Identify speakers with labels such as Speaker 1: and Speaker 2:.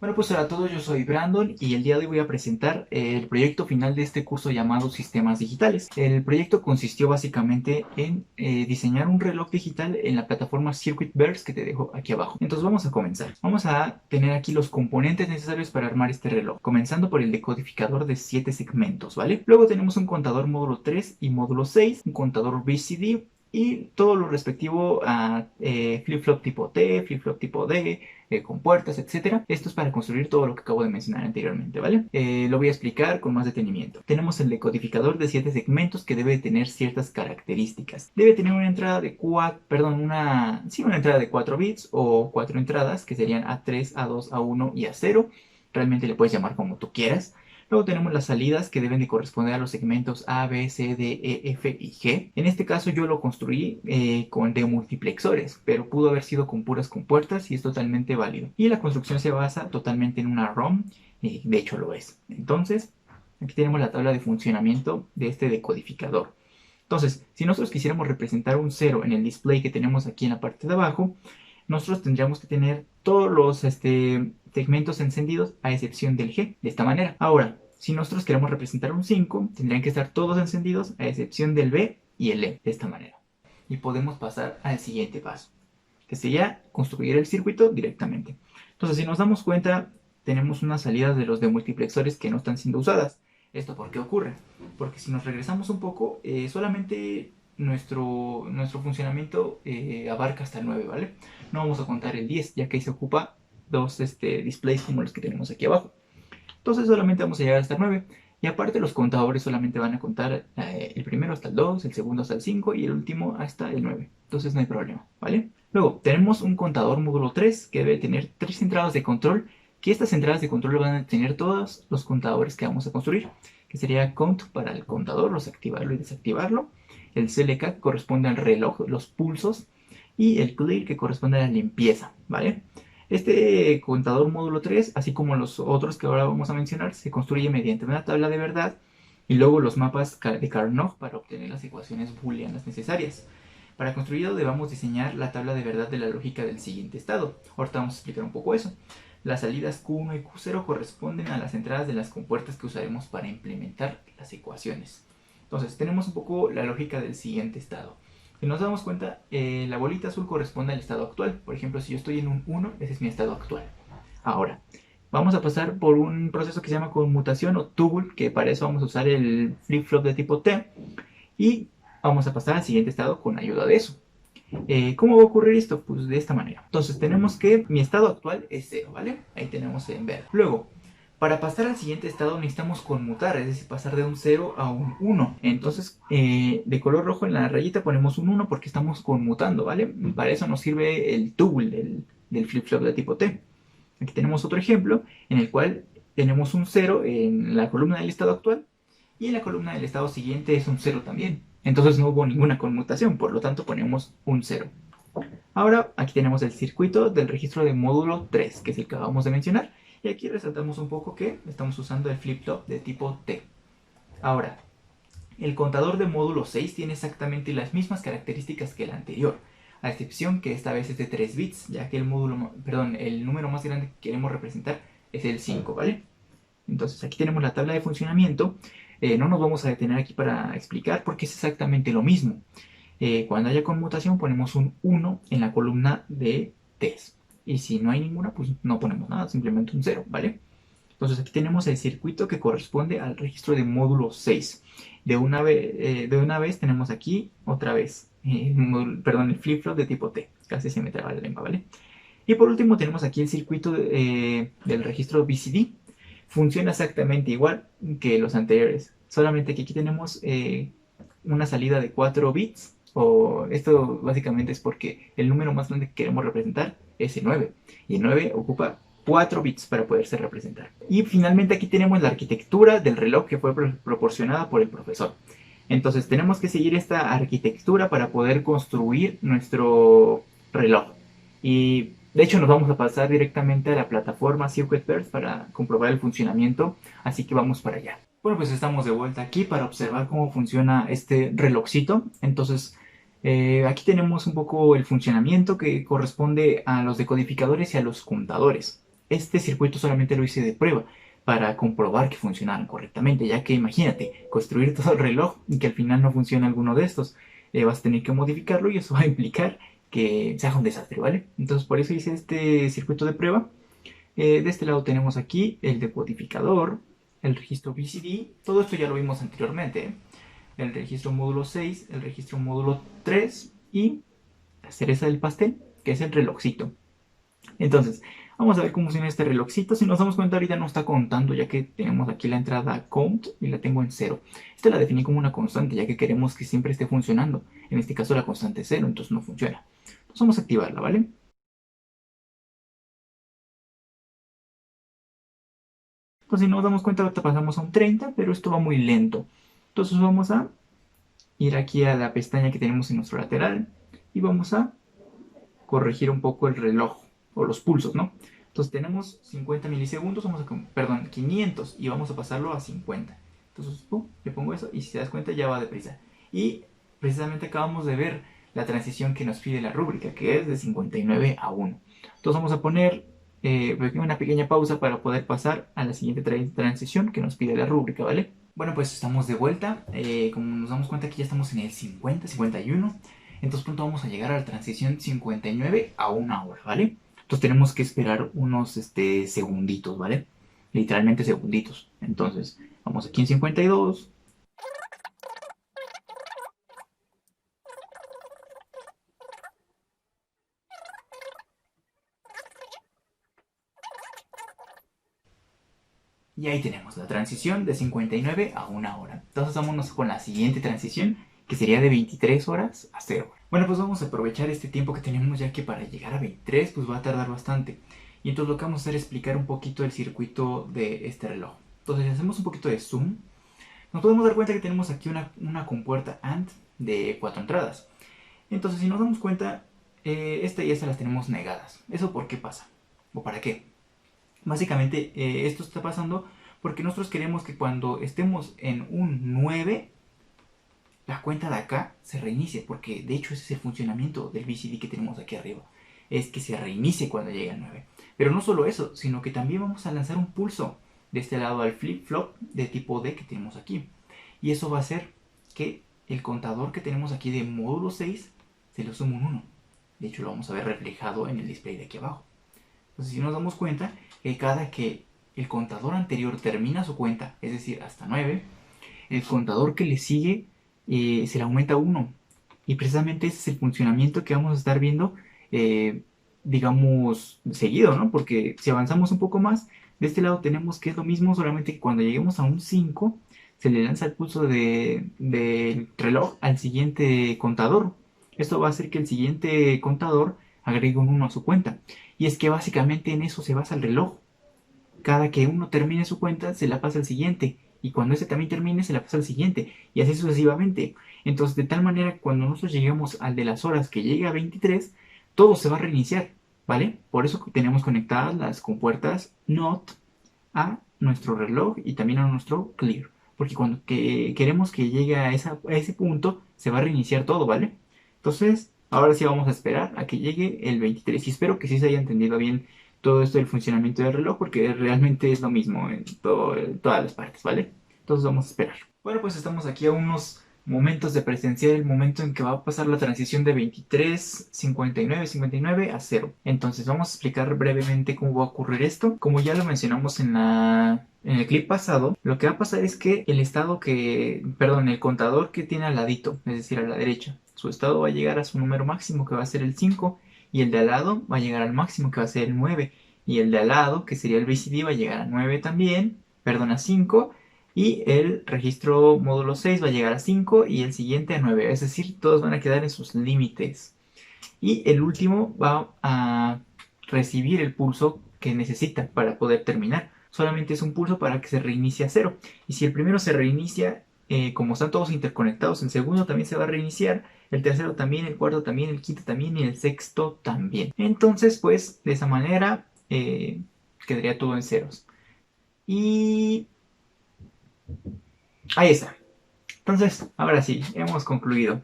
Speaker 1: Bueno, pues hola a todos, yo soy Brandon y el día de hoy voy a presentar el proyecto final de este curso llamado Sistemas Digitales. El proyecto consistió básicamente en diseñar un reloj digital en la plataforma Circuitverse que te dejo aquí abajo. Entonces vamos a comenzar. Vamos a tener aquí los componentes necesarios para armar este reloj, comenzando por el decodificador de 7 segmentos, ¿vale? Luego tenemos un contador módulo 3 y módulo 6, un contador BCD y todo lo respectivo a flip-flop tipo T, flip-flop tipo D, con puertas, etcétera. Esto es para construir todo lo que acabo de mencionar anteriormente, ¿vale? Lo voy a explicar con más detenimiento. Tenemos el decodificador de 7 segmentos que debe tener ciertas características. Debe tener una entrada de 4, perdón, una entrada de 4 bits o 4 entradas que serían A3, A2, A1 y A0. Realmente le puedes llamar como tú quieras. Luego tenemos las salidas que deben de corresponder a los segmentos A, B, C, D, E, F y G. En este caso yo lo construí con demultiplexores, pero pudo haber sido con puras compuertas y es totalmente válido. Y la construcción se basa totalmente en una ROM, de hecho lo es. Entonces, aquí tenemos la tabla de funcionamiento de este decodificador. Entonces, si nosotros quisiéramos representar un 0 en el display que tenemos aquí en la parte de abajo, nosotros tendríamos que tener todos los segmentos encendidos a excepción del G, de esta manera. Ahora, si nosotros queremos representar un 5, tendrían que estar todos encendidos a excepción del B y el E, de esta manera. Y podemos pasar al siguiente paso, que sería construir el circuito directamente. Entonces, si nos damos cuenta, tenemos unas salidas de los demultiplexores que no están siendo usadas. ¿Esto por qué ocurre? Porque si nos regresamos un poco, solamente nuestro funcionamiento abarca hasta el 9, ¿vale? No vamos a contar el 10, ya que ahí se ocupa dos displays como los que tenemos aquí abajo. Entonces solamente vamos a llegar hasta el 9. Y aparte los contadores solamente van a contar el primero hasta el 2, el segundo hasta el 5 y el último hasta el 9. Entonces no hay problema, ¿vale? Luego tenemos un contador módulo 3 que debe tener 3 entradas de control, que estas entradas de control van a tener todos los contadores que vamos a construir, que sería count para el contador, los activarlo y desactivarlo, el CLK que corresponde al reloj, los pulsos, y el clear que corresponde a la limpieza, ¿vale? Este contador módulo 3, así como los otros que ahora vamos a mencionar, se construye mediante una tabla de verdad y luego los mapas de Carnot para obtener las ecuaciones booleanas necesarias. Para construirlo debamos diseñar la tabla de verdad de la lógica del siguiente estado. Ahorita vamos a explicar un poco eso. Las salidas Q1 y Q0 corresponden a las entradas de las compuertas que usaremos para implementar las ecuaciones. Entonces tenemos un poco la lógica del siguiente estado. Si nos damos cuenta, la bolita azul corresponde al estado actual. Por ejemplo, si yo estoy en un 1, ese es mi estado actual. Ahora, vamos a pasar por un proceso que se llama conmutación o toggle, que para eso vamos a usar el flip-flop de tipo T. Y vamos a pasar al siguiente estado con ayuda de eso. ¿Cómo va a ocurrir esto? Pues de esta manera. Entonces tenemos que mi estado actual es 0, ¿vale? Ahí tenemos en verde. Luego, para pasar al siguiente estado necesitamos conmutar, es decir, pasar de un 0 a un 1. Entonces, de color rojo en la rayita ponemos un 1 porque estamos conmutando, ¿vale? Para eso nos sirve el toggle del flip-flop de tipo T. Aquí tenemos otro ejemplo en el cual tenemos un 0 en la columna del estado actual y en la columna del estado siguiente es un 0 también. Entonces no hubo ninguna conmutación, por lo tanto ponemos un 0. Ahora aquí tenemos el circuito del registro de módulo 3, que es el que acabamos de mencionar. Y aquí resaltamos un poco que estamos usando el flip-flop de tipo T. Ahora, el contador de módulo 6 tiene exactamente las mismas características que el anterior, a excepción que esta vez es de 3 bits, ya que el número más grande que queremos representar es el 5, ¿vale? Entonces aquí tenemos la tabla de funcionamiento. No nos vamos a detener aquí para explicar porque es exactamente lo mismo. Cuando haya conmutación ponemos un 1 en la columna de test. Y si no hay ninguna, pues no ponemos nada, simplemente un 0, ¿vale? Entonces aquí tenemos el circuito que corresponde al registro de módulo 6. De una vez tenemos aquí otra vez, el flip-flop de tipo T. Casi se me traba la lengua, ¿vale? Y por último tenemos aquí el circuito del registro BCD. Funciona exactamente igual que los anteriores, solamente que aquí tenemos una salida de 4 bits. O esto básicamente es porque el número más grande que queremos representar es el 9. Y el 9 ocupa 4 bits para poderse representar. Y finalmente aquí tenemos la arquitectura del reloj que fue proporcionada por el profesor. Entonces tenemos que seguir esta arquitectura para poder construir nuestro reloj. Y de hecho nos vamos a pasar directamente a la plataforma Circuitverse para comprobar el funcionamiento. Así que vamos para allá. Bueno, pues estamos de vuelta aquí para observar cómo funciona este relojcito. Entonces, aquí tenemos un poco el funcionamiento que corresponde a los decodificadores y a los contadores. este circuito solamente lo hice de prueba para comprobar que funcionaran correctamente, ya que imagínate, construir todo el reloj y que al final no funcione alguno de estos, vas a tener que modificarlo y eso va a implicar que se haga un desastre, ¿vale? Entonces por eso hice este circuito de prueba. De este lado tenemos aquí el decodificador, el registro BCD, todo esto ya lo vimos anteriormente, ¿eh? El registro módulo 6, el registro módulo 3 y la cereza del pastel, que es el relojcito. Entonces, vamos a ver cómo funciona este relojcito. Si nos damos cuenta, ahorita no está contando, ya que tenemos aquí la entrada count y la tengo en 0. Esta la definí como una constante, ya que queremos que siempre esté funcionando. En este caso la constante es 0, entonces no funciona. Entonces vamos a activarla, ¿vale? Entonces si nos damos cuenta, ahorita pasamos a un 30, pero esto va muy lento. Entonces vamos a ir aquí a la pestaña que tenemos en nuestro lateral y vamos a corregir un poco el reloj o los pulsos, ¿no? Entonces tenemos 50 milisegundos, perdón, 500 y vamos a pasarlo a 50. Entonces, pum, le pongo eso y si te das cuenta ya va deprisa. Y precisamente acabamos de ver la transición que nos pide la rúbrica, que es de 59 a 1. Entonces vamos a poner una pequeña pausa para poder pasar a la siguiente transición que nos pide la rúbrica, ¿vale? Bueno, pues estamos de vuelta. Como nos damos cuenta, aquí ya estamos en el 50, 51. Entonces pronto vamos a llegar a la transición 59 a 1 hora, ¿vale? Entonces tenemos que esperar unos segunditos, ¿vale? Literalmente segunditos. Entonces, vamos aquí en 52. Y ahí tenemos la transición de 59 a 1 hora. Entonces vámonos con la siguiente transición, que sería de 23 horas a 0 horas. Bueno, pues vamos a aprovechar este tiempo que tenemos, ya que para llegar a 23 pues va a tardar bastante. Y entonces lo que vamos a hacer es explicar un poquito el circuito de este reloj. Entonces si hacemos un poquito de zoom, nos podemos dar cuenta que tenemos aquí una compuerta AND de 4 entradas. Entonces si nos damos cuenta, esta y esta las tenemos negadas. ¿Eso por qué pasa? ¿O para qué? Básicamente esto está pasando porque nosotros queremos que cuando estemos en un 9, la cuenta de acá se reinicie, porque de hecho ese es el funcionamiento del BCD que tenemos aquí arriba, es que se reinicie cuando llegue al 9. Pero no solo eso, sino que también vamos a lanzar un pulso de este lado al flip-flop de tipo D que tenemos aquí. Y eso va a hacer que el contador que tenemos aquí de módulo 6 se le sume un 1. De hecho lo vamos a ver reflejado en el display de aquí abajo. Entonces si nos damos cuenta que cada que el contador anterior termina su cuenta, es decir, hasta 9, el contador que le sigue se le aumenta 1. Y precisamente ese es el funcionamiento que vamos a estar viendo, eh, digamos, seguido, ¿no? Porque si avanzamos un poco más, de este lado tenemos que es lo mismo, solamente que cuando lleguemos a un 5, se le lanza el pulso del reloj al siguiente contador. Esto va a hacer que el siguiente contador agregue un 1 a su cuenta. Y es que básicamente en eso se basa el reloj. Cada que uno termine su cuenta, se la pasa al siguiente. Y cuando ese también termine, se la pasa al siguiente. Y así sucesivamente. Entonces, de tal manera que cuando nosotros lleguemos al de las horas que llegue a 23, todo se va a reiniciar. ¿Vale? Por eso tenemos conectadas las compuertas NOT a nuestro reloj y también a nuestro clear. Porque cuando queremos que llegue a ese punto, se va a reiniciar todo, ¿vale? Entonces, ahora sí vamos a esperar a que llegue el 23. Y espero que sí se haya entendido bien todo esto del funcionamiento del reloj, porque realmente es lo mismo en todas las partes, ¿vale? Entonces vamos a esperar. Bueno, pues estamos aquí a unos momentos de presenciar el momento en que va a pasar la transición de 23, 59, 59 a 0. Entonces vamos a explicar brevemente cómo va a ocurrir esto. Como ya lo mencionamos en el clip pasado, lo que va a pasar es que el contador que tiene al ladito, es decir, a la derecha, su estado va a llegar a su número máximo, que va a ser el 5, y el de al lado va a llegar al máximo, que va a ser el 9, y el de al lado, que sería el BCD, va a llegar a 9 también, perdón, a 5, y el registro módulo 6 va a llegar a 5 y el siguiente a 9. Es decir, todos van a quedar en sus límites. Y el último va a recibir el pulso que necesita para poder terminar. Solamente es un pulso para que se reinicie a 0. Y si el primero se reinicia, como están todos interconectados, el segundo también se va a reiniciar, el tercero también, el cuarto también, el quinto también y el sexto también. Entonces, pues, de esa manera quedaría todo en ceros. Y ahí está. Entonces, ahora sí, hemos concluido.